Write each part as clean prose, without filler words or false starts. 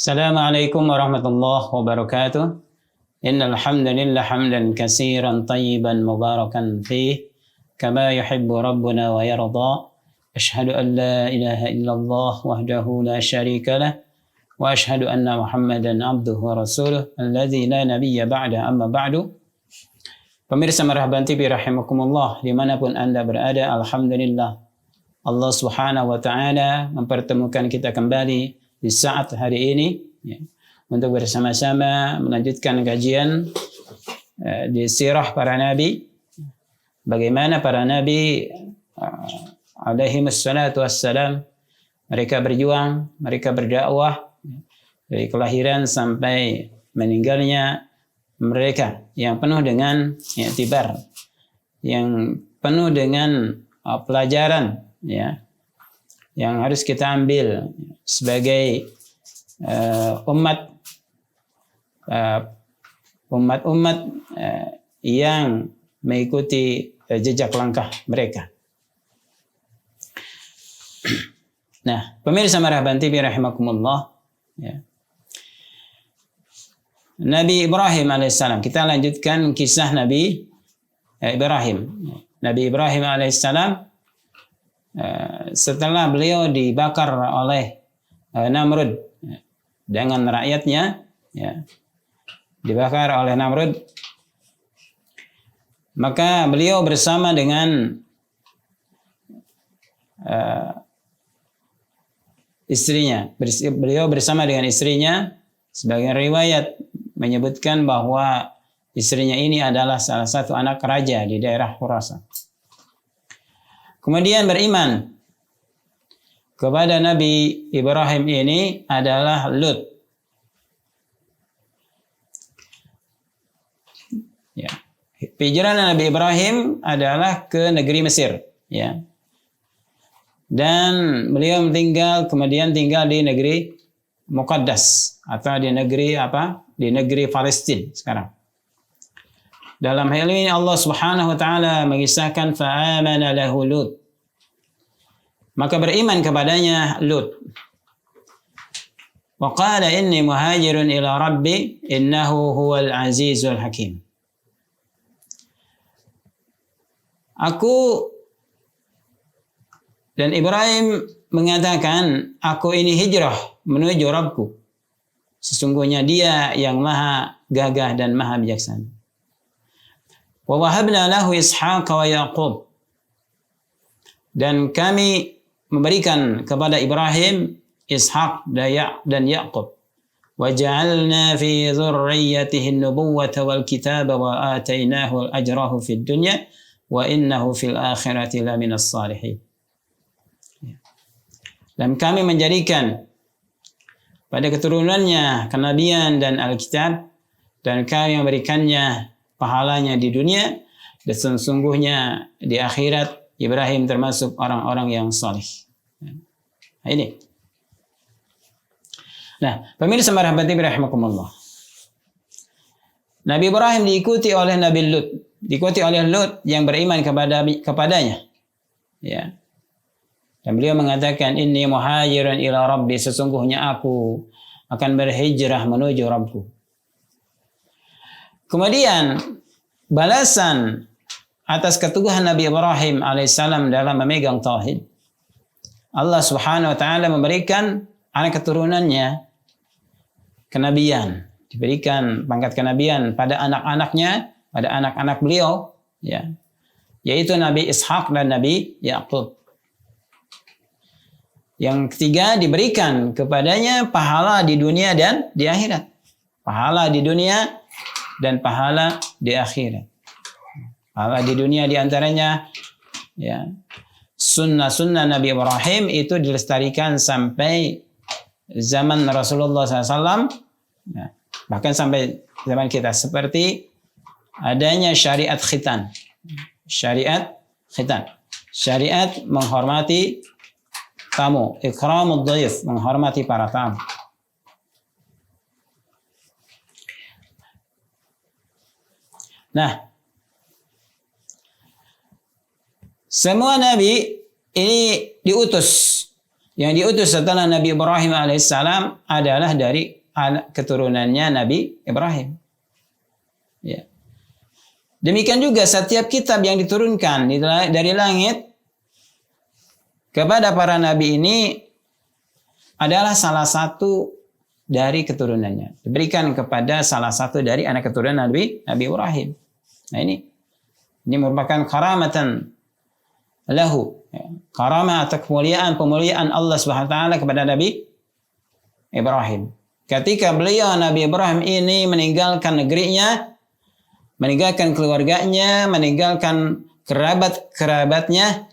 Assalamualaikum warahmatullahi wabarakatuh. Innal hamdalillah hamdan katsiran tayyiban mubarakan fih kama yuhibbu rabbuna wa yarda. Asyhadu an la ilaha illallah wahdahu la syarika lah wa asyhadu anna Muhammadan abduhu wa rasuluh alladzi la nabiyya ba'da amma ba'du. Pemirsa Marhaban TV rahimakumullah, dimanapun Anda berada, alhamdulillah Allah Subhanahu wa taala mempertemukan kita kembali di saat hari ini ya, untuk bersama-sama melanjutkan kajian di sirah para nabi, bagaimana para nabi alaihi wassalatu wassalam mereka berjuang, mereka berdakwah dari kelahiran sampai meninggalnya mereka, yang penuh dengan i'tibar, yang penuh dengan pelajaran ya, yang harus kita ambil sebagai umat yang mengikuti jejak langkah mereka. Nah, pemirsa Marhaban TV rahimakumullah ya. Nabi Ibrahim alaihissalam, kita lanjutkan kisah Nabi Ibrahim. Nabi Ibrahim alaihissalam setelah beliau dibakar oleh Namrud dengan rakyatnya ya, dibakar oleh Namrud, maka beliau bersama dengan istrinya, beliau bersama dengan istrinya. Sebagian riwayat menyebutkan bahwa istrinya ini adalah salah satu anak raja di daerah Khurasan. Kemudian beriman kepada Nabi Ibrahim ini adalah Lut. Ya. Perjalanan Nabi Ibrahim adalah ke negeri Mesir, ya. Dan beliau kemudian tinggal di negeri Muqaddas atau di negeri apa? Di negeri Palestina sekarang. Dalam hal ini Allah Subhanahu wa taala mengisahkan fa'amana lahu Lut. Maka beriman kepadanya Lut. Wa qala inni muhajirun ila rabbi innahu huwal azizul hakim. Dan Ibrahim mengatakan, aku ini hijrah menuju Rabbku. Sesungguhnya Dia yang maha gagah dan maha bijaksana. Wa wahabna lahu Ishaq wa Yaqub. Dan kami memberikan kepada Ibrahim Ishaq dan Yaqub. Wa ja'alna fi dzurriyyatihi an-nubuwwata wal kitaba wa atainahu ajrahu fid dunya wa innahu fil akhirati laminas salihin. Dan kami menjadikan pada keturunannya kenabian dan Alkitab, dan kami memberikannya pahalanya di dunia, dan sesungguhnya di akhirat Ibrahim termasuk orang-orang yang salih. Nah, ini. Nah, pemirsa Marhaban TV rahimakumullah. Nabi Ibrahim diikuti oleh Nabi Lut, diikuti oleh Lut yang beriman kepadanya. Ya. Dan beliau mengatakan, inni muhajirun ila rabbi, sesungguhnya aku akan berhijrah menuju Rabbku. Kemudian balasan atas keteguhan Nabi Ibrahim alaihissalam dalam memegang tauhid, Allah Subhanahu wa taala memberikan anak keturunannya kenabian, diberikan pangkat kenabian pada anak-anaknya, pada anak-anak beliau ya, yaitu Nabi Ishaq dan Nabi Yaqub. Yang ketiga, diberikan kepadanya pahala di dunia dan di akhirat. Pahala di dunia dan pahala di akhirat. Pahala di dunia diantaranya ya, sunnah-sunnah Nabi Ibrahim itu dilestarikan sampai zaman Rasulullah SAW. Ya, bahkan sampai zaman kita, seperti adanya syariat khitan. Syariat khitan. Syariat menghormati tamu, ikramud dhaif, menghormati para tamu. Nah, semua nabi ini diutus yang diutus setelah Nabi Ibrahim alaihissalam adalah dari keturunannya Nabi Ibrahim. Ya. Demikian juga setiap kitab yang diturunkan dari langit kepada para nabi ini adalah salah satu dari keturunannya. Diberikan kepada salah satu dari anak keturunan Nabi Ibrahim. Nah ini merupakan karamatan lahu. Karamah atau pemuliaan Allah Subhanahu wa taala kepada Nabi Ibrahim. Ketika beliau Nabi Ibrahim ini meninggalkan negerinya, meninggalkan keluarganya, meninggalkan kerabat-kerabatnya,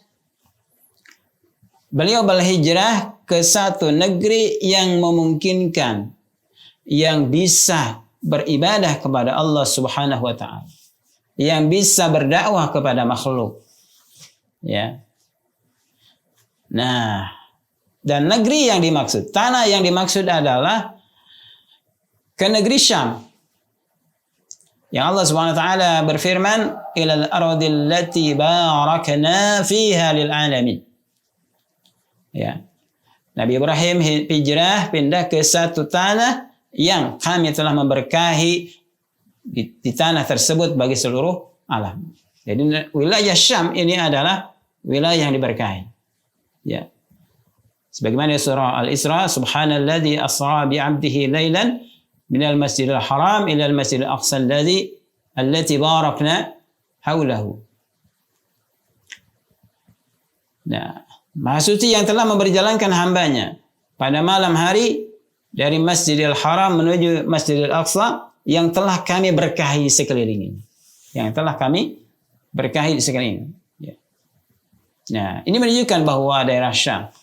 beliau berhijrah ke satu negeri yang memungkinkan, yang bisa beribadah kepada Allah Subhanahu wa taala, yang bisa berdakwah kepada makhluk. Ya. Nah, dan negeri yang dimaksud, tanah yang dimaksud adalah ke negeri Syam. Yang Allah Subhanahu wa taala berfirman, "Ilal ardil lati barakna fiha lil alamin." Ya. Nabi Ibrahim hijrah pindah ke satu tanah yang kami telah memberkahi di tanah tersebut bagi seluruh alam. Jadi wilayah Syam ini adalah wilayah yang diberkahi. Ya. Sebagaimana surah Al-Isra, subhanalladzi asra bi 'abdihi lailan minal masjidil haram ila al-masjidil aqsa allati barakna haulahu. Nah, Maha Suci yang telah memperjalankan hambanya pada malam hari dari Masjidil Haram menuju Masjidil Aqsa yang telah kami berkahi sekeliling ini. Yang telah kami berkahi sekeliling ini. Ya. Nah, ini menunjukkan bahwa daerah Syam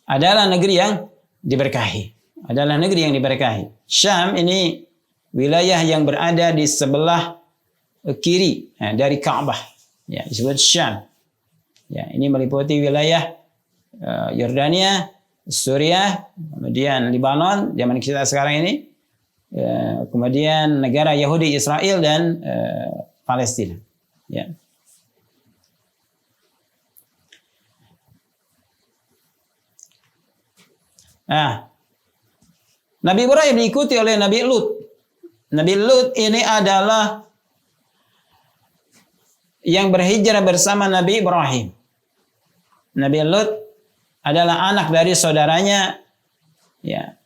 adalah negeri yang diberkahi. Adalah negeri yang diberkahi. Syam ini wilayah yang berada di sebelah kiri dari Ka'bah, ya, disebut Syam. Ya, ini meliputi wilayah Yordania, Suriah, kemudian Lebanon zaman kita sekarang ini, kemudian negara Yahudi Israel dan Palestina. Ya. Nah, Nabi Ibrahim diikuti oleh Nabi Lut. Nabi Lut ini adalah yang berhijrah bersama Nabi Ibrahim. Nabi Lut adalah anak dari saudaranya, ya,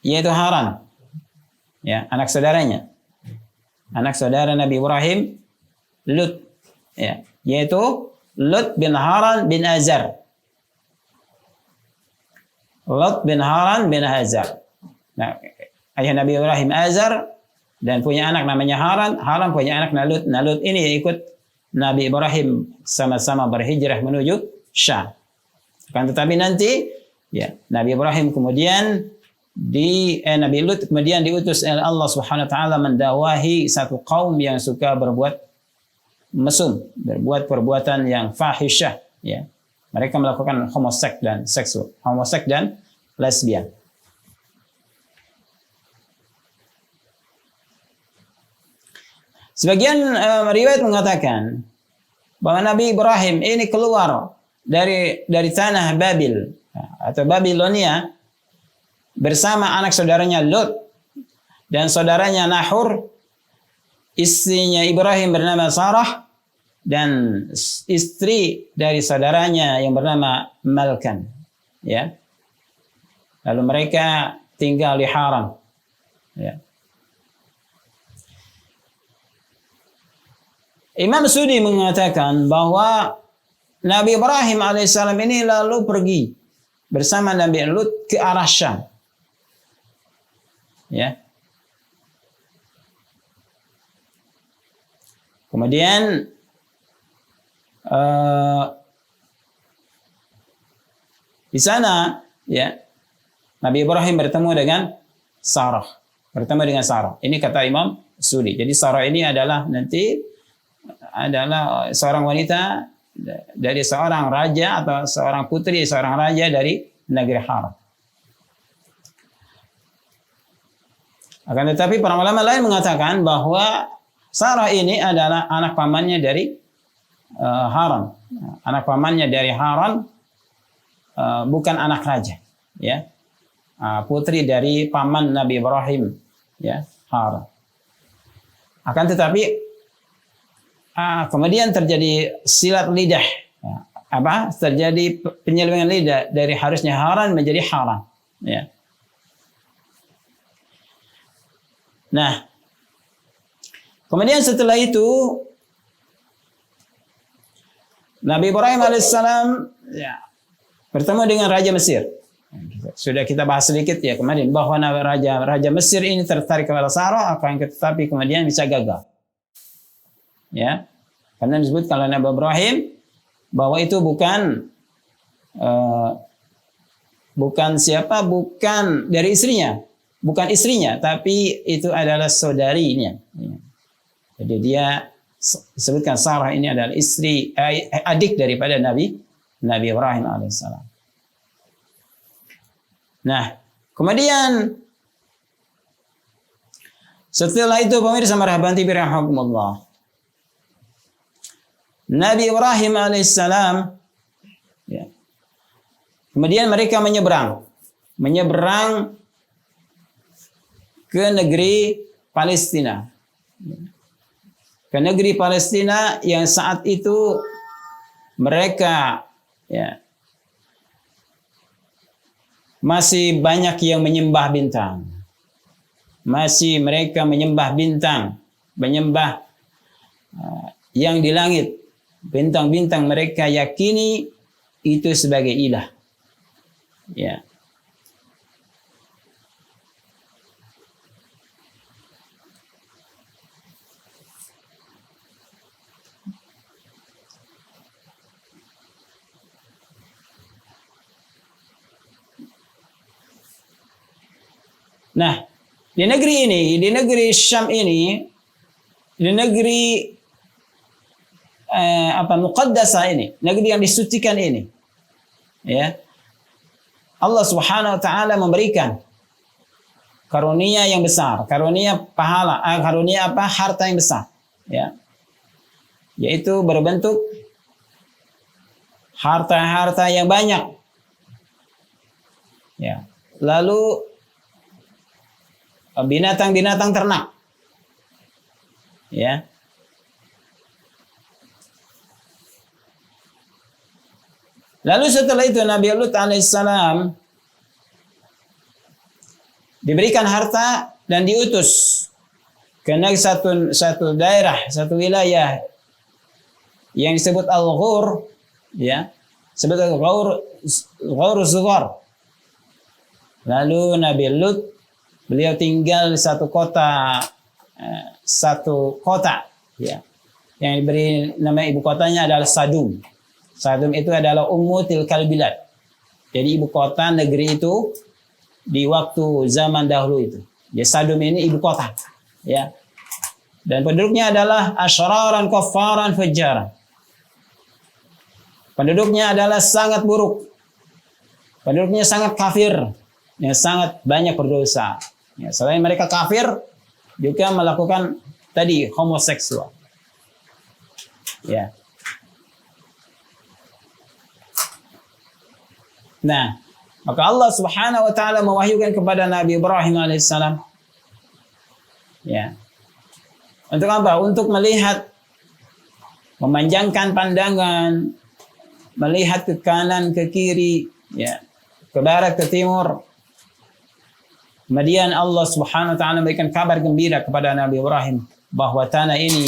yaitu Haran, ya, anak saudaranya, anak saudara Nabi Ibrahim, Lut, ya, yaitu Lut bin Haran bin Azar. Lut bin Haran bin Azar. Nah, ayah Nabi Ibrahim Azar dan punya anak namanya Haran. Haran punya anak Nalut. Nalut ini ikut Nabi Ibrahim sama-sama berhijrah menuju Syam. Akan tetapi nanti, ya, Nabi Ibrahim kemudian Nabi Lut kemudian diutus oleh Allah Subhanahu wa taala mendakwahi satu kaum yang suka berbuat mesum, berbuat perbuatan yang fahisyah, ya. Mereka melakukan homoseks dan seksual, homoseks dan lesbian. Sebagian riwayat mengatakan bahwa Nabi Ibrahim ini keluar dari tanah Babil atau Babilonia bersama anak saudaranya Lut dan saudaranya Nahur, istrinya Ibrahim bernama Sarah, dan istri dari saudaranya yang bernama Malkan. Ya. Lalu mereka tinggal di Haran. Ya. Imam Sudi mengatakan bahwa Nabi Ibrahim alaihissalam ini lalu pergi bersama Nabi Lut ke arah Syam. Ya. Kemudian di sana, ya, Nabi Ibrahim bertemu dengan Sarah. Ini kata Imam Sudi. Jadi Sarah ini adalah seorang wanita dari seorang raja atau seorang putri seorang raja dari negeri Haram. Akan tetapi para ulama lain mengatakan bahwa Sarah ini adalah anak pamannya dari Haran. Anak pamannya dari Haran, bukan anak raja, ya. Putri dari paman Nabi Ibrahim, ya, Haran. Akan tetapi kemudian terjadi silat lidah, ya. Terjadi penyelewengan lidah dari harusnya Haran menjadi Haran, ya. Nah, kemudian setelah itu Nabi Ibrahim alaihissalam, ya, bertemu dengan Raja Mesir. Sudah kita bahas sedikit ya kemarin bahwa Raja Mesir ini tertarik kepada Sarah, akan tetapi kemudian bisa gagal. Ya, karena disebut kalau Nabi Ibrahim bahwa itu bukan dari istrinya, bukan istrinya, tapi itu adalah saudarinya. Jadi dia disebutkan Sarah ini adalah adik daripada Nabi Ibrahim alaihissalam. Nah, kemudian setelah itu pemirsa marhaban tibi rahimakumullah, Nabi Ibrahim alaihissalam, ya, kemudian mereka menyeberang ke negeri Palestina. Ke negeri Palestina yang saat itu mereka, ya, masih banyak yang menyembah bintang. Masih mereka menyembah bintang, menyembah yang di langit. Bintang-bintang mereka yakini itu sebagai ilah. Ya. Nah, di negeri ini, di negeri Syam ini, di negeri muqaddasah ini, negeri yang disucikan ini, ya, Allah Subhanahu wa taala memberikan karunia yang besar, karunia pahala, karunia harta yang besar, ya, yaitu berbentuk harta-harta yang banyak, ya, lalu binatang-binatang ternak, ya. Lalu setelah itu Nabi Lut alaihissalam diberikan harta dan diutus ke satu daerah, satu wilayah yang disebut Al-Ghur, ya, disebut Al-Ghur Zughar. Lalu Nabi Lut, beliau tinggal di satu kota, ya, yang diberi nama ibu kotanya adalah Sadum. Sadum itu adalah Ummu Tilkal Bilad. Jadi ibu kota negeri itu di waktu zaman dahulu itu. Ya, Sadum ini ibu kota, ya. Dan penduduknya adalah asyraran kaffaran fajjaran. Penduduknya adalah sangat buruk. Penduduknya sangat kafir, yang sangat banyak berdosa. Ya, selain mereka kafir, juga melakukan tadi homoseksual. Ya. Nah, maka Allah Subhanahu wa taala mewahyukan kepada Nabi Ibrahim alaihissalam, ya. Untuk apa? Untuk melihat, memanjangkan pandangan, melihat ke kanan, ke kiri, ya, ke barat, ke timur. Kemudian Allah Subhanahu wa taala memberikan kabar gembira kepada Nabi Ibrahim bahwa tanah ini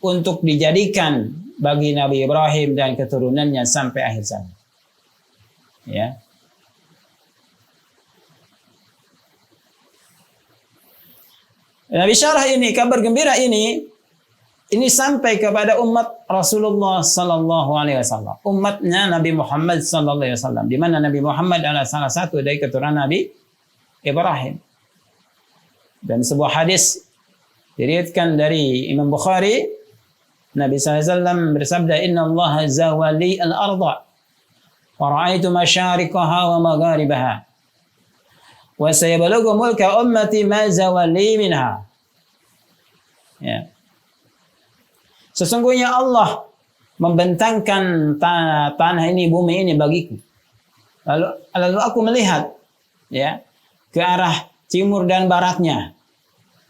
untuk dijadikan bagi Nabi Ibrahim dan keturunannya sampai akhir zaman. Ya. Nabi syarah ini, kabar gembira ini sampai kepada umat Rasulullah sallallahu alaihi wasallam, umatnya Nabi Muhammad sallallahu alaihi wasallam, di mana Nabi Muhammad adalah salah satu dari keturunan Nabi Ibrahim. Dan sebuah hadis diriwayatkan dari Imam Bukhari, Nabi SAW bersabda, Inna Allah zawali al-arda wa ra'aitu masyariqaha wa magharibaha wa sayabalughu mulka ummati ma zawali minha. Ya. Sesungguhnya Allah membentangkan tanah ini, bumi ini bagiku. Lalu aku melihat ya ke arah timur dan baratnya,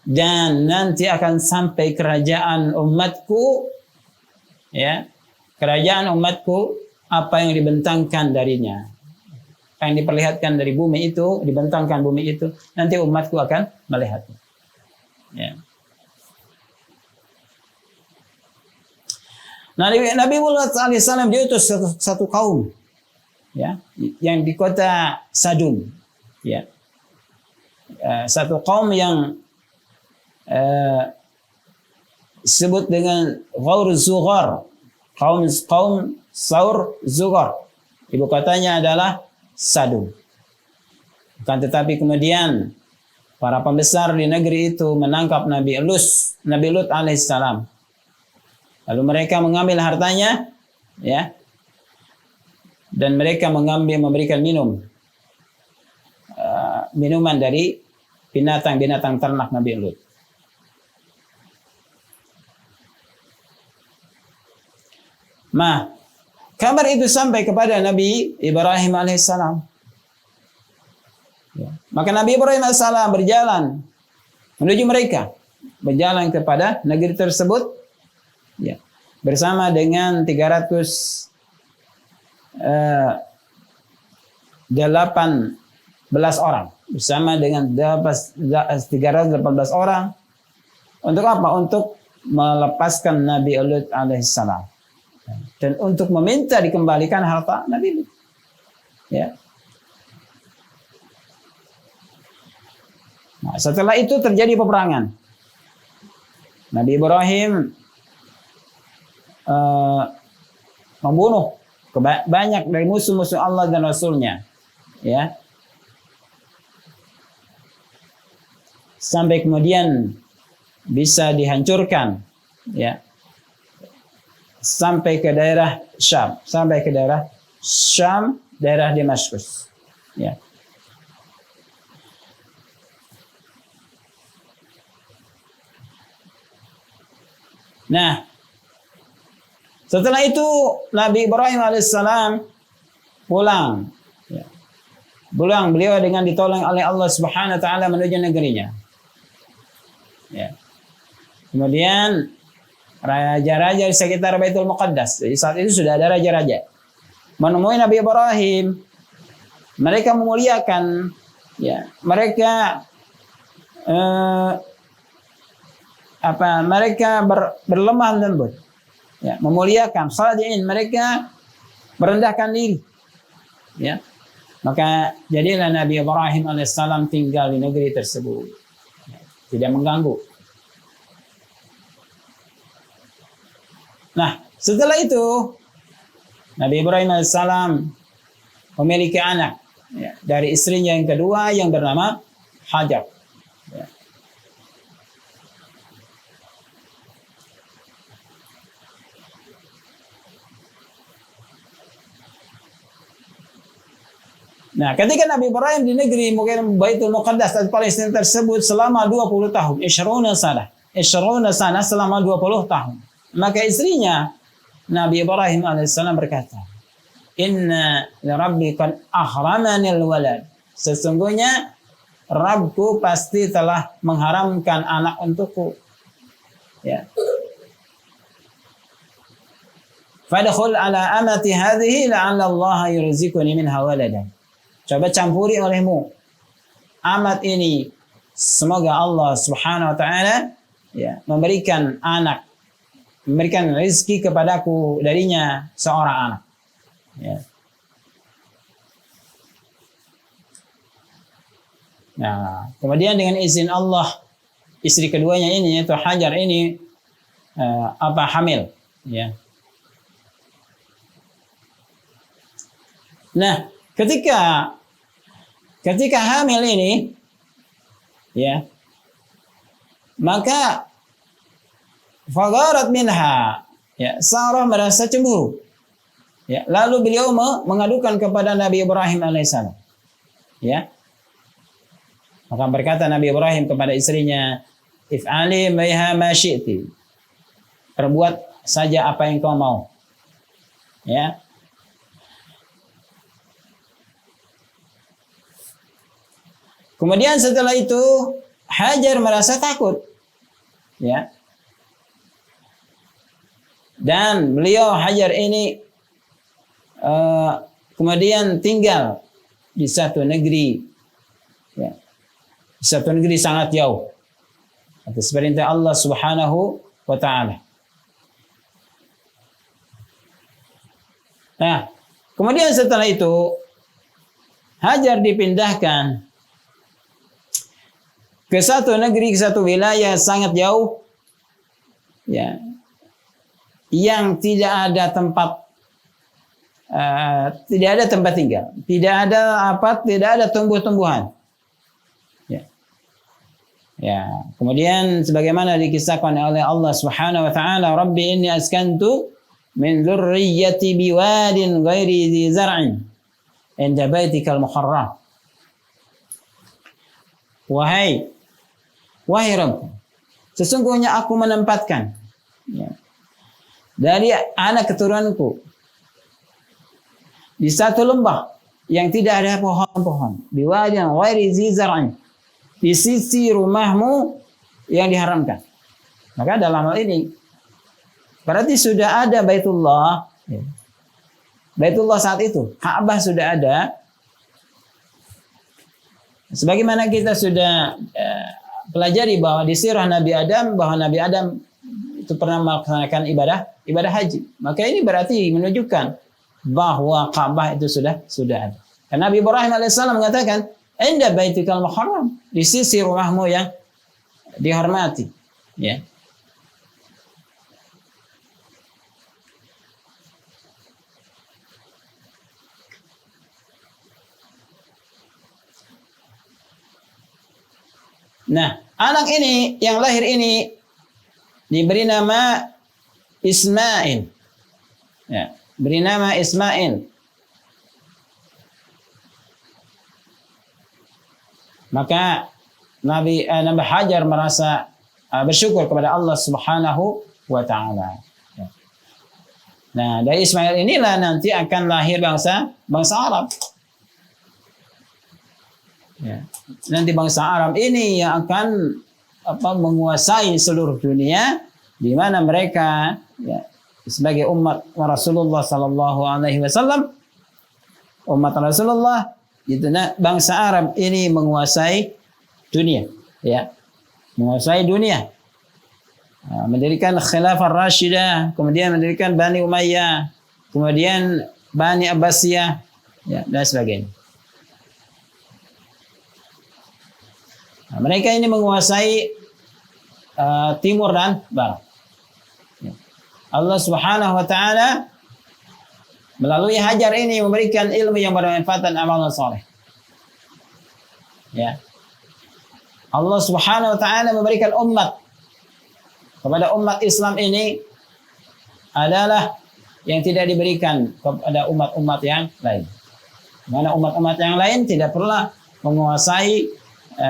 dan nanti akan sampai kerajaan umatku, ya, kerajaan umatku, apa yang dibentangkan darinya, apa yang diperlihatkan dari bumi itu, dibentangkan bumi itu, nanti umatku akan melihatnya. Ya. Nabi Muhammad SAW diutus satu kaum, ya, yang di kota Sadum, ya, satu kaum yang disebut dengan Ghaur Zughar, kaum Saur Zughar, ibu kotanya adalah Sadum. Bukan tetapi kemudian para pembesar di negeri itu menangkap Nabi Lut alaihissalam. Lalu mereka mengambil hartanya, ya, dan mereka memberikan minuman dari binatang-binatang ternak Nabi Lut. Nah, kabar itu sampai kepada Nabi Ibrahim alaihissalam. Ya. Maka Nabi Ibrahim alaihissalam berjalan menuju mereka, berjalan kepada negeri tersebut, ya, bersama dengan 318 orang, bersama dengan 318 orang. Untuk apa? Untuk melepaskan Nabi Lut alaihissalam dan untuk meminta dikembalikan harta Nabi Lut. Ya. Nah, setelah itu terjadi peperangan. Nabi Ibrahim membunuh banyak dari musuh-musuh Allah dan Rasulnya, ya, sampai kemudian bisa dihancurkan, ya, sampai ke daerah Syam, daerah Damaskus, ya. Nah, setelah itu Nabi Ibrahim alaihissalam pulang. Ya. Pulang beliau dengan ditolong oleh Allah Subhanahu wa taala menuju negerinya. Ya. Kemudian raja-raja di sekitar Baitul Muqaddas, jadi saat itu sudah ada raja-raja, menemui Nabi Ibrahim. Mereka memuliakan, ya, mereka berlemah lembut, ya, memuliakan, khadi'in, mereka merendahkan diri, ya. Maka jadilah Nabi Ibrahim alaihissalam tinggal di negeri tersebut, ya, tidak mengganggu. Nah, setelah itu Nabi Ibrahim alaihissalam memiliki anak, ya, dari istrinya yang kedua yang bernama Hajar. Ya. Nah, ketika Nabi Ibrahim di negeri Baitul Muqaddas dan Palestina tersebut selama 20 tahun, Ishruna sana selama 20 tahun. Maka istrinya Nabi Ibrahim alaihissalam berkata, "Inna Rabbi qad ahramani al-walad." Sesungguhnya Rabbku pasti telah mengharamkan anak untukku. Ya. Fadkhul ala amati hadhihi la'alla Allah yurziquni minha waladan. Coba campuri olehmu amat ini, semoga Allah Subhanahu wa taala, ya, memberikan anak, memberikan rezeki kepadaku darinya seorang anak. Ya. Nah, kemudian dengan izin Allah, istri keduanya ini, yaitu Hajar ini, hamil, ya. Nah, ketika hamil ini, ya, maka fagharat minha, ya, Sarah merasa cemburu, ya, lalu beliau mengadukan kepada Nabi Ibrahim alaihissalam, ya. Maka berkata Nabi Ibrahim kepada istrinya, "If'ali maiha ma syi'ti." Perbuat saja apa yang kau mau. Ya. Kemudian setelah itu Hajar merasa takut. Ya. Dan beliau Hajar ini kemudian tinggal di satu negeri, ya, di satu negeri sangat jauh atas perintah Allah Subhanahu wa Ta'ala. Nah, kemudian setelah itu Hajar dipindahkan ke satu negeri, ke satu wilayah sangat jauh, ya, yang tidak ada tempat tinggal, tidak ada tumbuh-tumbuhan. Ya, kemudian sebagaimana dikisahkan oleh Allah Subhanahu wa Ta'ala, Rabbi inni askantu min dzurriyyati biwadin ghairi dzi zar'in inda baitikal muharram. Wahai Rabb, sesungguhnya aku menempatkan, ya, dari anak keturunanku di satu lembah yang tidak ada pohon-pohon, biwadin ghairi dzi zar'in, di sisi rumahmu yang diharamkan. Maka dalam hal ini berarti sudah ada Baitullah. Baitullah saat itu, Ka'bah sudah ada. Sebagaimana kita sudah pelajari bahwa di sirah Nabi Adam, bahwa Nabi Adam itu pernah melaksanakan ibadah haji. Maka ini berarti menunjukkan bahwa Ka'bah itu sudah ada. Karena Nabi Ibrahim alaihissalam mengatakan, "Inda baitikal muharram," di sisi rumahmu yang dihormati, ya. Nah, anak ini yang lahir ini diberi nama Ismail. Ya, beri nama Ismail. Maka Nabi Hajar merasa bersyukur kepada Allah Subhanahu wa Ta'ala. Nah, dari Ismail inilah nanti akan lahir bangsa Arab. Ya. Nanti bangsa Arab ini yang akan menguasai seluruh dunia, di mana mereka, ya, sebagai umat Rasulullah sallallahu alaihi wasallam, umat Rasulullah, itu bangsa Arab ini menguasai dunia, ya, menguasai dunia. Mendirikan Khilafah Rashidah, kemudian mendirikan Bani Umayyah, kemudian Bani Abbasiyah, ya, dan sebagainya. Mereka ini menguasai timur dan barat. Allah Subhanahu wa Ta'ala melalui Hajar ini memberikan ilmu yang bermanfaat dan amalan saleh. Ya. Allah Subhanahu wa Ta'ala memberikan umat kepada umat Islam ini adalah yang tidak diberikan kepada umat-umat yang lain. Mana umat-umat yang lain tidak pernah menguasai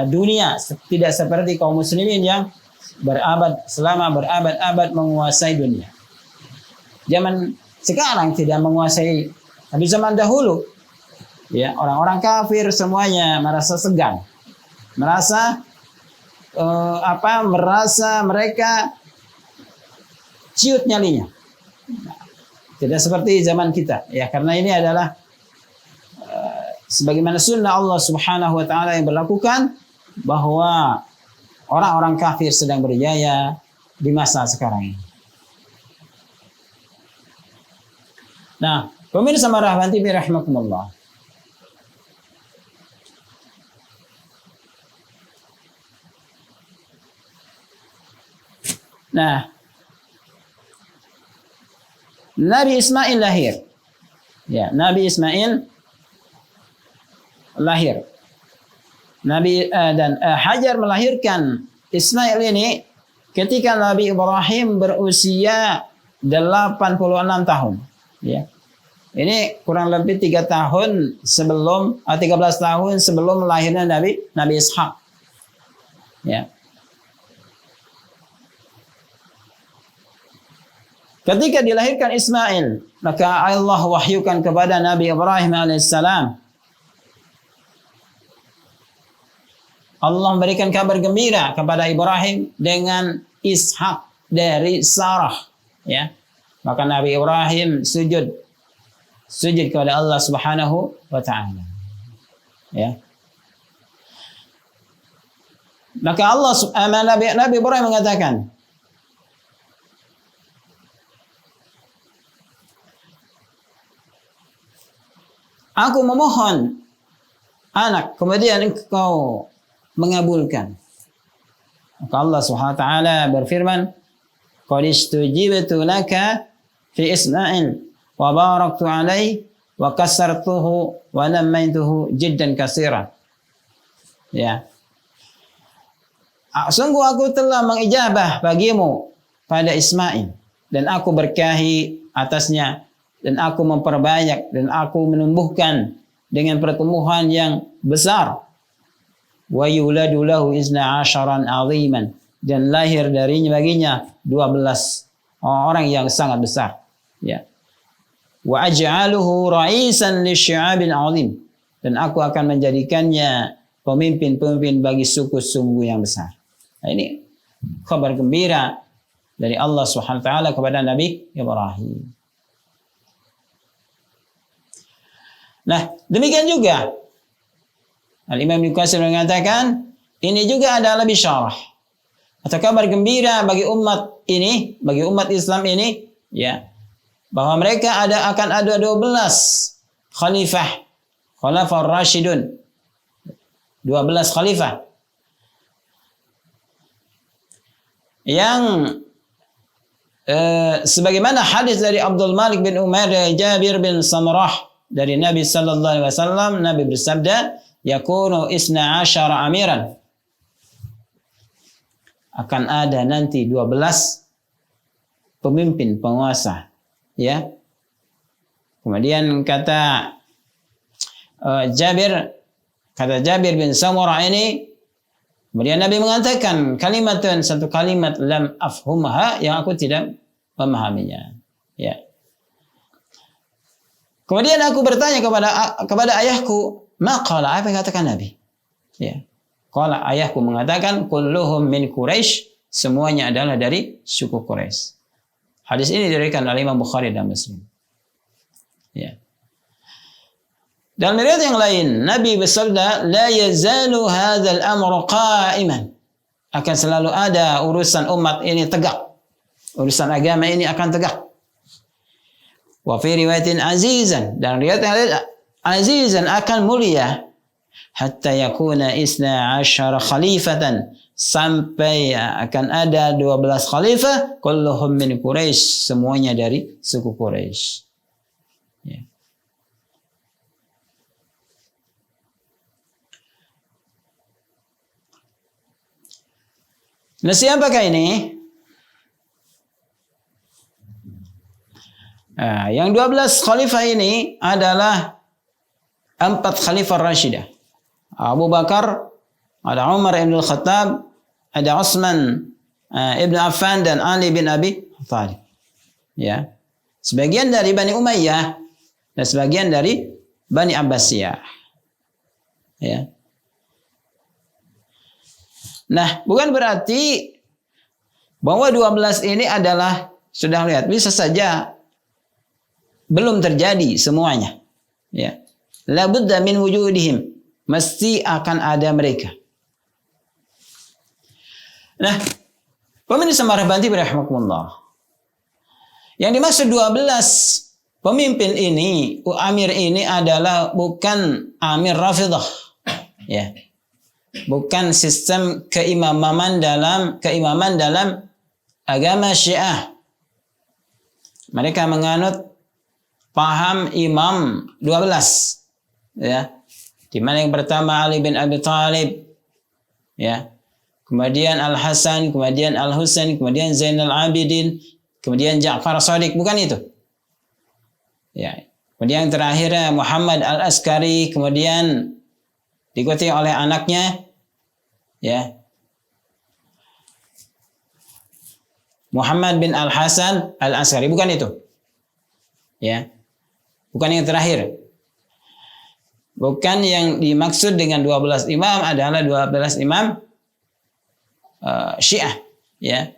dunia, tidak seperti kaum muslimin yang selama berabad-abad menguasai dunia. Zaman sekarang tidak menguasai, tapi zaman dahulu, ya, orang-orang kafir semuanya merasa segan, merasa mereka ciut nyalinya. Tidak seperti zaman kita, ya, karena ini adalah sebagaimana sunnah Allah Subhanahu wa Ta'ala yang berlakukan, bahwa orang-orang kafir sedang berjaya di masa sekarang ini. Nah, pemirsa Marhaban TV rahimakumullah. Nah, Nabi Ismail lahir. Ya, Nabi Ismail lahir. Nabi dan Hajar melahirkan Ismail ini ketika Nabi Ibrahim berusia 86 tahun. Ya. Ini kurang lebih 13 tahun sebelum lahirnya Nabi Ishak. Ya. Ketika dilahirkan Ismail, maka Allah wahyukan kepada Nabi Ibrahim alaihissalam. Allah memberikan kabar gembira kepada Ibrahim dengan Ishak dari Sarah, ya. Maka Nabi Ibrahim sujud kepada Allah Subhanahu wa taala. Ya. Maka Nabi Ibrahim mengatakan, aku memohon anak, kemudian engkau mengabulkan. Maka Allah Subhanahu wa taala berfirman, "Qad istujibtu laka fi Ismail wa baraktu alaihi wa kasartuhu wa namaituhu jiddan katsira." Ya. Sungguh aku telah mengijabah bagimu pada Ismail dan aku berkahi atasnya dan aku memperbanyak dan aku menumbuhkan dengan pertumbuhan yang besar. Wa yuladu lahu 12 aziman, dan lahir baginya 12 orang yang sangat besar, ya. Wa aj'aluhu ra'isan lisy'abil 'azim, dan aku akan menjadikannya pemimpin bagi suku-suku yang besar. Nah, ini kabar gembira dari Allah Subhanahu wa taala kepada Nabi Ibrahim. Nah, demikian juga Al-Imam Ibnu Katsir mengatakan, ini juga adalah bisyarah atau kabar gembira bagi umat ini, bagi umat Islam ini, ya, bahwa mereka akan ada 12 khalifah Rasyidun, 12 khalifah yang sebagaimana hadis dari Abdul Malik bin Umair dari Jabir bin Samurah dari Nabi sallallahu alaihi wasallam, Nabi bersabda, yakunu 12 amiran, akan ada nanti 12 pemimpin penguasa, ya. Kemudian kata Jabir bin Samurah ini, kemudian Nabi mengatakan satu kalimat lam afhumha, yang aku tidak memahaminya, ya. Kemudian aku bertanya kepada ayahku, maqala, apa yang katakan Nabi? Ya. Qala, ayahku mengatakan kulluhum min Quraisy, semuanya adalah dari suku Quraisy. Hadis ini diriwayatkan oleh Imam Bukhari dan Muslim. Ya. Dalam riwayat yang lain, Nabi bersabda, la yazalu hadzal amru qa'iman, akan selalu ada urusan umat ini tegak. Urusan agama ini akan tegak. Wa fi riwayatin azizan, dan riwayat yang lain azizan, akan mulia, hatta yakuna 12 khalifatan, sampai akan ada 12 khalifah, kulluhum min Quraisy, semuanya dari suku Quraisy. Ya. Nah, siapakah ini? Nah, yang 12 khalifah ini adalah 4 khalifah Rashidah. Abu Bakar, ada Umar ibn al-Khattab, ada Utsman ibn Affan, dan Ali bin Abi Thalib. Ya. Sebagian dari Bani Umayyah dan sebagian dari Bani Abbasiyah. Ya. Nah, bukan berarti bahwa 12 ini adalah, sudah lihat, bisa saja belum terjadi semuanya. Ya. La budda min wujudihim, mesti akan ada mereka. Nah, pemirsa Marhabanti rahimakumullah, yang dimaksud 12 pemimpin ini, amir ini adalah bukan amir Rafidah, ya. Bukan sistem keimaman dalam agama Syiah. Mereka menganut paham imam 12, ya. Di mana yang pertama Ali bin Abi Thalib, ya. Kemudian Al-Hasan, kemudian Al-Husain, kemudian Zainal Abidin, kemudian Ja'far Shadiq, bukan itu. Ya. Kemudian yang terakhir Muhammad Al-Askari, kemudian diikuti oleh anaknya, ya. Muhammad bin Al-Hasan Al-Askari, bukan itu. Ya. Bukan yang terakhir. Bukan yang dimaksud dengan 12 imam adalah 12 imam Syiah, ya.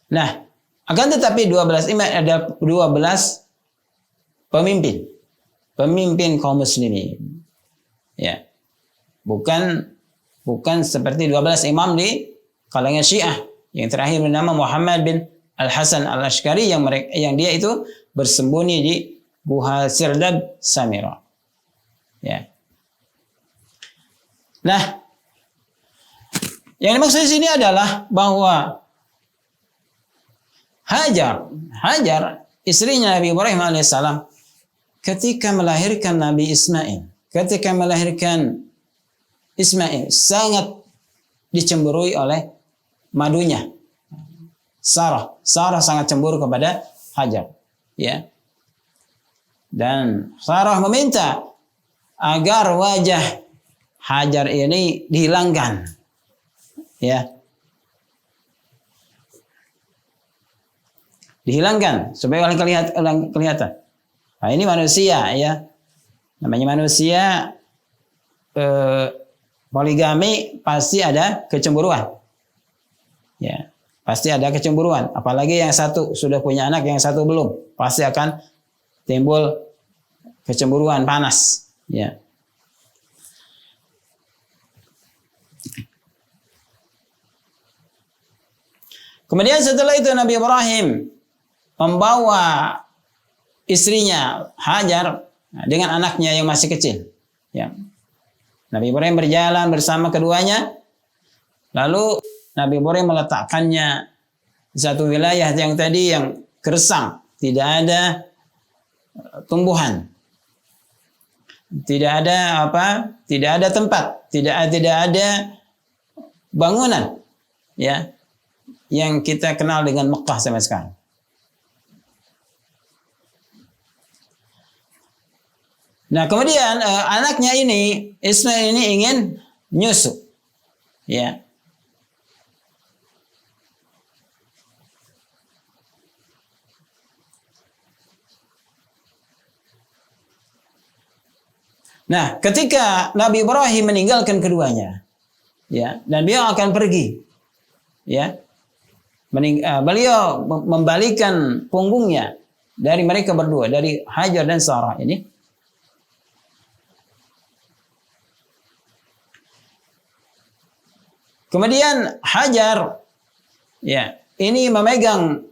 Nah, akan tetapi 12 imam ada 12 pemimpin. Pemimpin kaum muslimin. Ya. Bukan seperti 12 imam di kalangan Syiah. Yang terakhir bernama Muhammad bin Al-Hasan Al-Askari yang dia itu bersembunyi di Guha Sirdab Samira. Ya. Nah, yang dimaksud di sini adalah bahwa Hajar istrinya Nabi Ibrahim alaihissalam ketika melahirkan Nabi Ismail sangat dicemburui oleh madunya. Sarah sangat cemburu kepada Hajar, ya. Dan Sarah meminta agar wajah Hajar ini dihilangkan, ya. Dihilangkan supaya orang kelihatan. Nah, ini manusia, ya. Namanya manusia poligami pasti ada kecemburuan. Ya, pasti ada kecemburuan. Apalagi yang satu sudah punya anak, yang satu belum, pasti akan timbul kecemburuan panas. Ya. Kemudian setelah itu Nabi Ibrahim membawa istrinya Hajar dengan anaknya yang masih kecil. Ya. Nabi Ibrahim berjalan bersama keduanya. Lalu Nabi Ibrahim meletakkannya di satu wilayah yang tadi yang gersang, tidak ada tumbuhan, tidak ada tempat, tidak ada bangunan, ya, yang kita kenal dengan Mekah sampai sekarang. Nah, kemudian anaknya ini, Ismail ini ingin nyusu, ya. Nah, ketika Nabi Ibrahim meninggalkan keduanya, ya, dan beliau akan pergi, ya, beliau membalikan punggungnya dari mereka berdua, dari Hajar dan Sarah ini. Kemudian Hajar, ya, ini memegang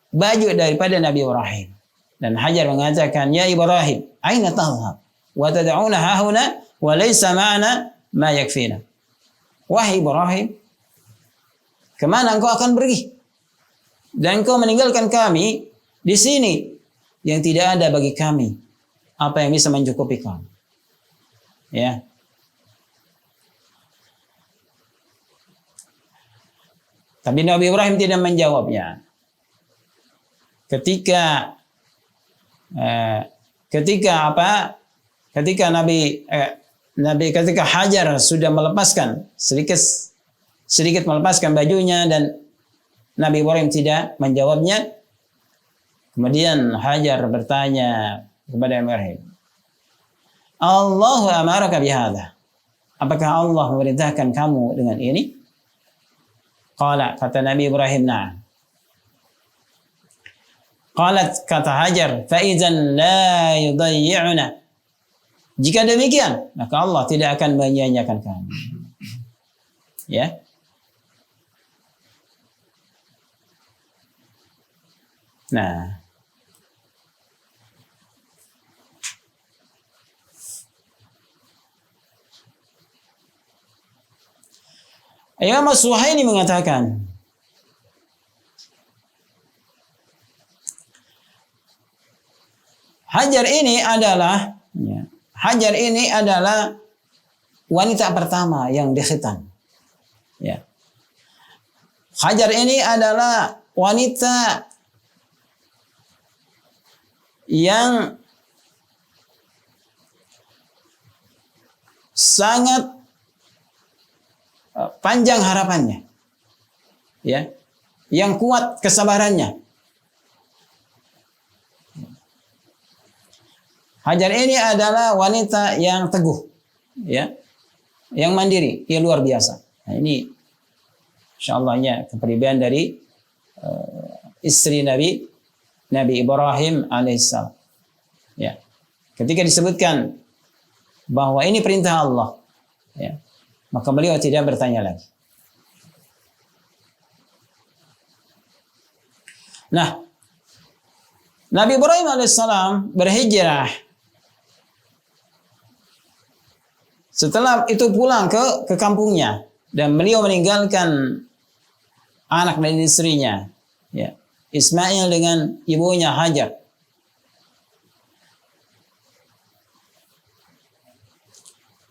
baju daripada Nabi Ibrahim, dan Hajar mengatakan, "Ya Ibrahim, aina tadhhab? Wa tad'una hahuna wa laysa ma'ana ma yakfina." Wahai Ibrahim, kemana engkau akan pergi? Dan engkau meninggalkan kami di sini yang tidak ada bagi kami apa yang bisa mencukupi kami. Ya. Tapi Nabi Ibrahim tidak menjawabnya. Ketika Hajar sudah melepaskan sedikit melepaskan bajunya dan Nabi Ibrahim tidak menjawabnya. Kemudian Hajar bertanya kepada Ibrahim, "Allahu amaraka bihadza?" Apakah Allah memerintahkan kamu dengan ini? Qala, kata Nabi Ibrahim, "Na'am." Qalat, kata Hajar, "Fa idzan la yudayyi'una." Jika demikian, maka Allah tidak akan menyia-nyiakan kami. Ya. Nah, Imam As-Suhaini mengatakan, Hajar ini adalah wanita pertama yang dikhitan. Ya. Hajar ini adalah wanita yang sangat panjang harapannya, ya, yang kuat kesabarannya. Hajar ini adalah wanita yang teguh, ya, yang mandiri, yang luar biasa. Nah, ini insyaallah ya kepribadian dari istri Nabi Ibrahim alaihissalam. Ya, ketika disebutkan bahwa ini perintah Allah, ya, maka beliau tidak bertanya lagi. Nah, Nabi Ibrahim alaihissalam berhijrah. Setelah itu pulang ke kampungnya dan beliau meninggalkan anak dan istrinya, ya, Ismail dengan ibunya Hajar.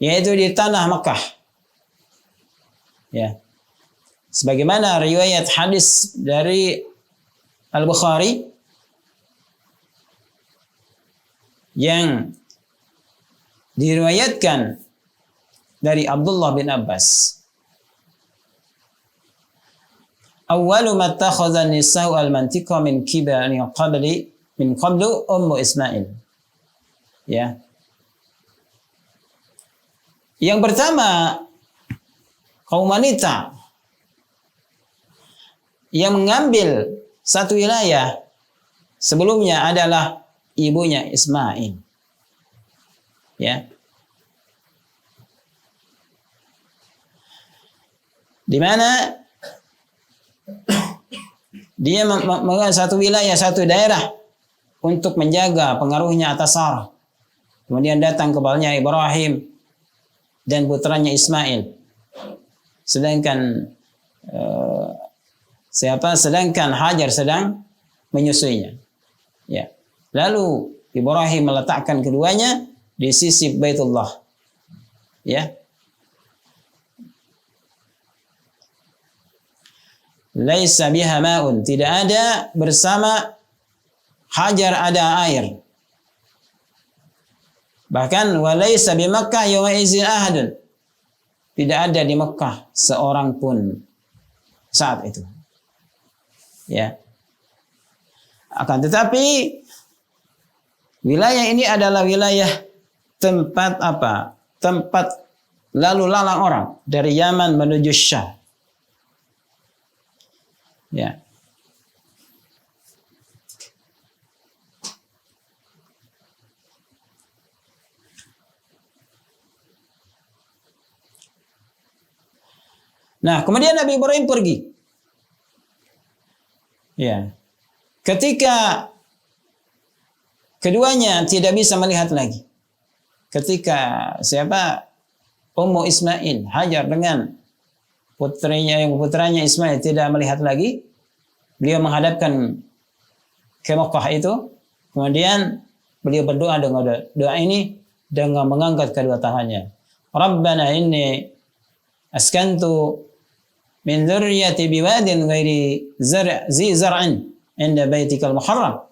Yaitu di tanah Makkah. Ya. Sebagaimana riwayat hadis dari Al-Bukhari yang diriwayatkan dari Abdullah bin Abbas. Awwalu ma takhadha an-nisa'u al-mantiqa min kibari min qablu ummu Ismail. Ya. Yang pertama, kaum wanita yang mengambil satu wilayah sebelumnya adalah ibunya Ismail. Ya. Di mana dia mengambil satu wilayah, satu daerah untuk menjaga pengaruhnya atas Sarah. Kemudian datang kepadanya Ibrahim dan putranya Ismail. Sedangkan sedangkan Hajar sedang menyusuinya. Ya. Lalu Ibrahim meletakkan keduanya di sisi Baitullah. Ya. Laisa biha ma'un, tidak ada bersama Hajar ada air. Bahkan walaisa bi Makkah yawma izin ahadun, tidak ada di Mekah seorang pun saat itu. Ya. Akan tetapi wilayah ini adalah wilayah tempat apa? Tempat lalu lalang orang dari Yaman menuju Syam. Ya. Nah, kemudian Nabi Ibrahim pergi. Ya. Ketika keduanya tidak bisa melihat lagi. Ketika Ummu Ismail, Hajar dengan putranya Ismail tidak melihat lagi, beliau menghadapkan ke Makkah itu, kemudian beliau berdoa dengan doa ini dengan mengangkat kedua tangannya. Rabbana inni askantu min dzurriyyati biwadin ghairi zi zar'in inda baitikal muharram.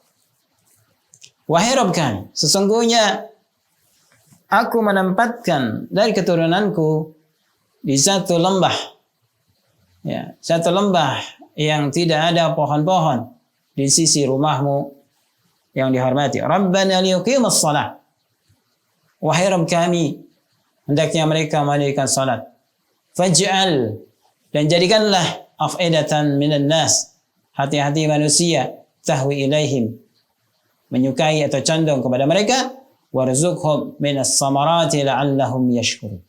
Wahai Rabb kami, sesungguhnya aku menempatkan dari keturunanku di satu lembah. Ya, satu lembah yang tidak ada pohon-pohon di sisi rumahmu yang dihormati. Rabbana liyuqimus shalah. Wahai Rabb kami, hendaknya mereka mendirikan salat. Faj'al, dan jadikanlah af'idatan minan nas, hati-hati manusia, tahwi ilaihim, menyukai atau condong kepada mereka, warzuqhum minas samarati la'allahum yashkurun.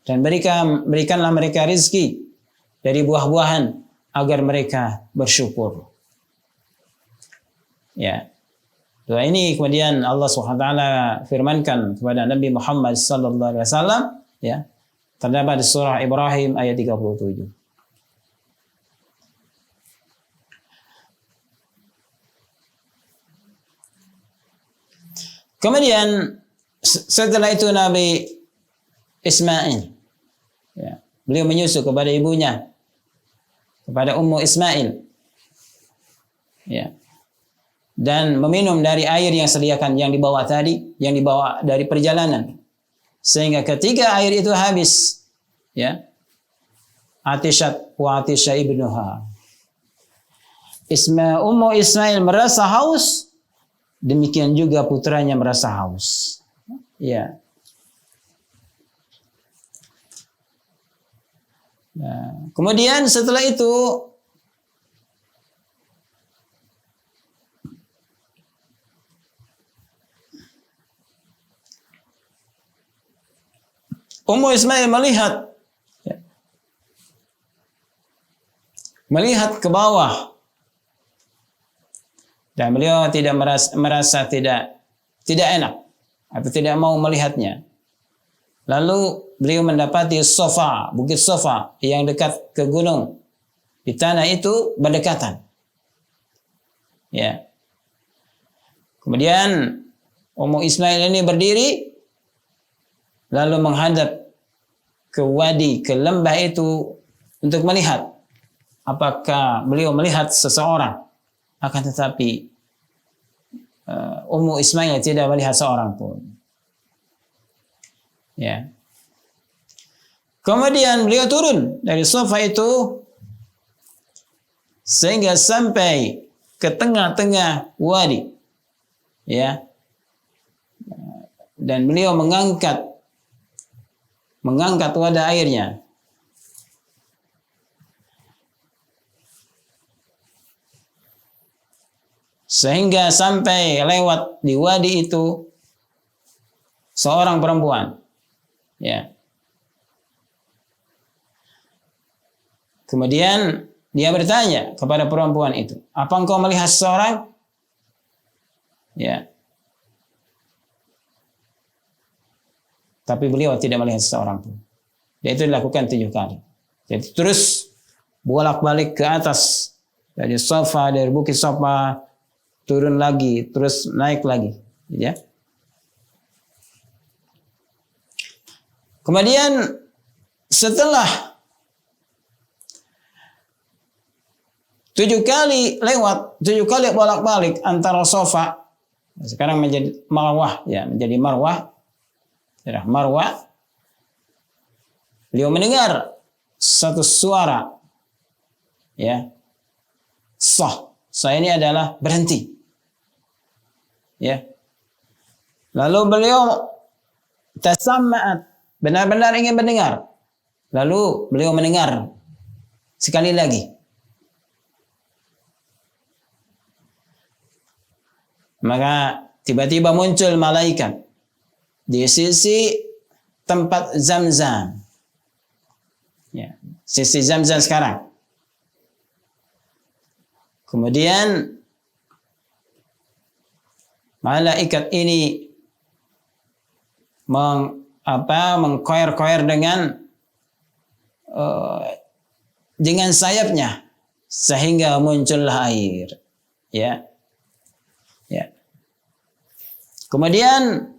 Dan berikanlah mereka rizki dari buah-buahan agar mereka bersyukur. Ya. Doa ini kemudian Allah Subhanahu wa taala firmankan kepada Nabi Muhammad sallallahu alaihi wasallam, ya. Terdapat di surah Ibrahim ayat 37. Kemudian setelah itu Nabi Ismail, ya, beliau menyusu kepada ibunya, kepada Ummu Ismail, ya, dan meminum dari air yang sediakan, yang dibawa tadi, yang dibawa dari perjalanan. Sehingga ketika air itu habis, ya, atishat wa atisha ibnuha. Ummu Ismail merasa haus, demikian juga putranya merasa haus. Ya. Nah, kemudian setelah itu Ummu Ismail melihat ke bawah, dan beliau tidak merasa tidak enak atau tidak mau melihatnya. Lalu beliau mendapati bukit Sofa yang dekat ke gunung. Di tanah itu berdekatan. Ya. Kemudian Ummu Ismail ini berdiri lalu menghadap ke wadi, ke lembah itu untuk melihat apakah beliau melihat seseorang. Akan tetapi Ummu Ismail tidak melihat seorang pun. Ya. Kemudian beliau turun dari sofa itu sehingga sampai ke tengah-tengah wadi. Ya. Dan beliau mengangkat wadah airnya. Sehingga sampai lewat di wadi itu seorang perempuan. Ya. Kemudian dia bertanya kepada perempuan itu, "Apa engkau melihat seseorang?" Ya. Tapi beliau tidak melihat seseorang pun. Dan itu dilakukan 7 kali. Jadi terus bolak-balik ke atas dari sofa, dari bukit Sofa, turun lagi, terus naik lagi, ya. Kemudian setelah 7 kali lewat, 7 kali bolak-balik antara Sofa, sekarang menjadi Marwah, ya, menjadi Marwah, daerah Marwah, beliau mendengar satu suara, ya, sah ini adalah berhenti, ya. Lalu beliau tasamma'at, benar-benar ingin mendengar. Lalu beliau mendengar sekali lagi. Maka tiba-tiba muncul malaikat di sisi tempat Zamzam. Ya, sisi Zamzam sekarang. Kemudian malaikat ini mengkoer-koer dengan sayapnya sehingga muncullah air, ya. Ya. Kemudian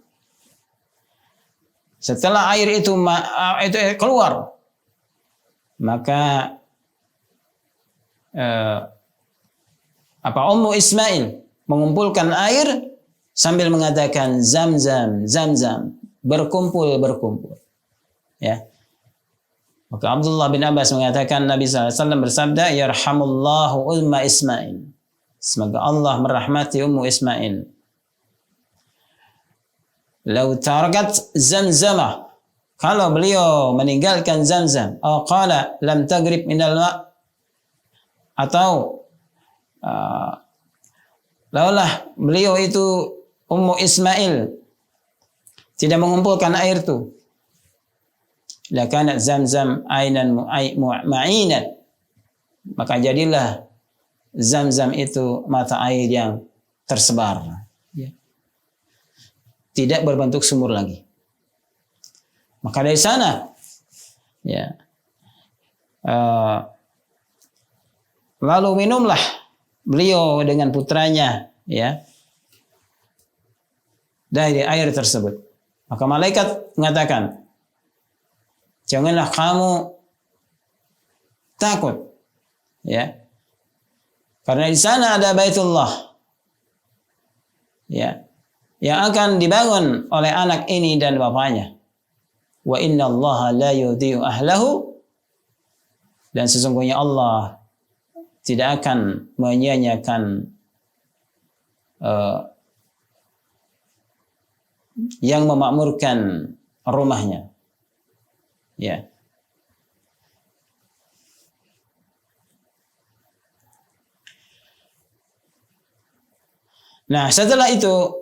setelah air itu keluar, maka Ummu Ismail mengumpulkan air sambil mengatakan Zamzam, Zamzam, berkumpul. Ya. Maka Abdullah bin Abbas mengatakan Nabi SAW bersabda, "Yarhamullahu Umma Ismail." Semoga Allah merahmati Ummu Ismail. "Lau tarakat Zamzamah." Kalau beliau meninggalkan Zamzam, atau qala lam tagrib minal ma', atau laulah beliau itu Ummu Ismail tidak mengumpulkan air itu, lakanat Zamzam ainan ma'inan, maka jadilah Zamzam itu mata air yang tersebar, ya. Tidak berbentuk sumur lagi. Maka dari sana, ya, lalu minumlah beliau dengan putranya, ya, dari air tersebut. Maka malaikat mengatakan, janganlah kamu takut, ya, karena di sana ada Baitullah, ya, yang akan dibangun oleh anak ini dan bapaknya. wa inna Allah la yudhi'u ahlahu, dan sesungguhnya Allah tidak akan menyia-nyiakan yang memakmurkan rumahnya. Ya. Nah, setelah itu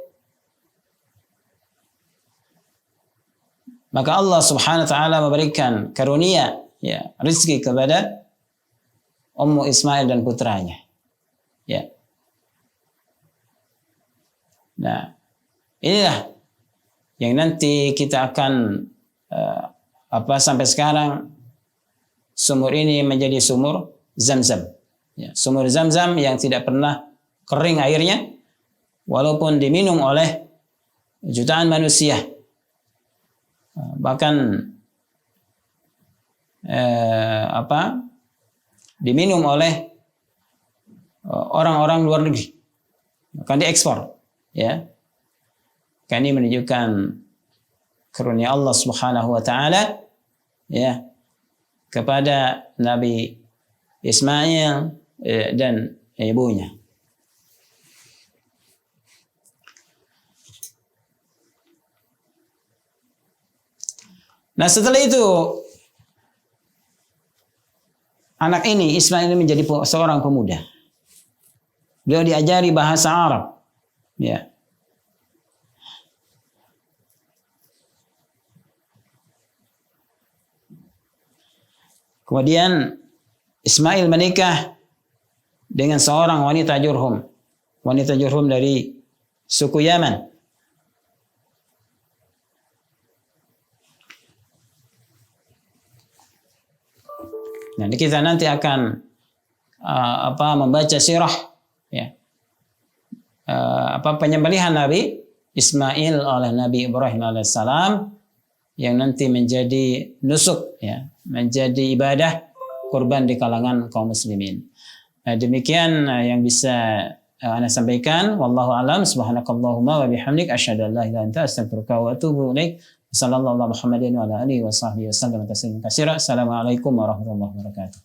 maka Allah Subhanahu wa taala memberikan karunia, ya, rezeki kepada Ummu Ismail dan putranya. Ya. Nah, inilah yang nanti kita akan sampai sekarang sumur ini menjadi sumur Zam-Zam. Ya, sumur Zam-Zam yang tidak pernah kering airnya, walaupun diminum oleh jutaan manusia. Bahkan diminum oleh orang-orang luar negeri, bahkan diekspor. Ya, ini menunjukkan karunia Allah Subhanahu wa taala, ya, kepada Nabi Ismail dan ibunya. Nah, setelah itu anak ini Ismail ini menjadi seorang pemuda. Beliau diajari bahasa Arab. Ya. Kemudian Ismail menikah dengan seorang wanita Jurhum. Wanita Jurhum dari suku Yaman. Nah, kita nanti akan membaca sirah, ya, penyembelihan Nabi Ismail oleh Nabi Ibrahim alaihissalam yang nanti menjadi nusuk, ya, menjadi ibadah kurban di kalangan kaum muslimin. Demikian yang bisa Ana sampaikan. Wallahu a'lam. Subhanakallahumma wa bihamdik asyhadu an la ilaha illa anta astaghfiruka wa atubu ilaik. Sallallahu Muhammadin wa ala alihi wa sahbihi wasallam tasliman katsira. Assalamualaikum warahmatullahi wabarakatuh.